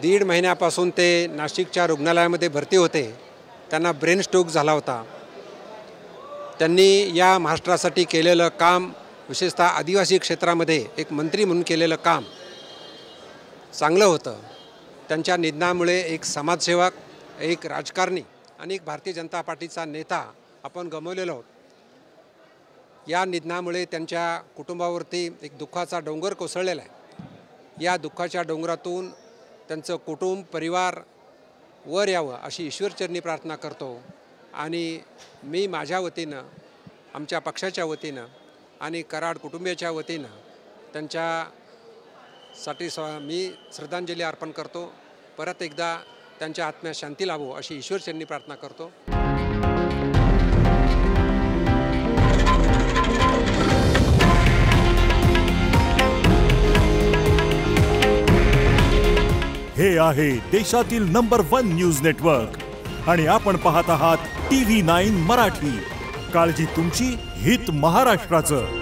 1.5 महिन्यापासून ते नाशिकच्या रुग्णालयामध्ये भरती होते। त्यांना ब्रेन स्ट्रोक झाला होता। त्यांनी या महाराष्ट्रासाठी केलेलं काम, विशेषतः आदिवासी क्षेत्रामध्ये एक मंत्री म्हणून केलेलं काम चांगलं होतं। त्यांच्या निधनामुळे एक समाजसेवक, एक राजकारणी आणि एक भारतीय जनता पार्टीचा नेता आपण गमावलेलो आहोत। या निधनामुळे त्यांच्या कुटुंबावरती एक दुःखाचा डोंगर कोसळलेला आहे। या दुःखाच्या डोंगरातून त्यांचं कुटुंब, परिवार वर यावं अशी ईश्वरचरणी प्रार्थना करतो। आणि मी माझ्या वतीनं, आमच्या पक्षाच्या वतीनं आणि कराड कुटुंबियाच्या वतीनं त्यांच्यासाठी मी श्रद्धांजली अर्पण करतो। परत एकदा त्यांच्या आत्म्यास शांती लाभो अशी ईश्वरचरणी प्रार्थना करतो। हे आहे देशातील नंबर 1 न्यूज नेटवर्क आणि आपण पाहत आहात TV9 मराठी। काळजी तुमची, हित महाराष्ट्राचं।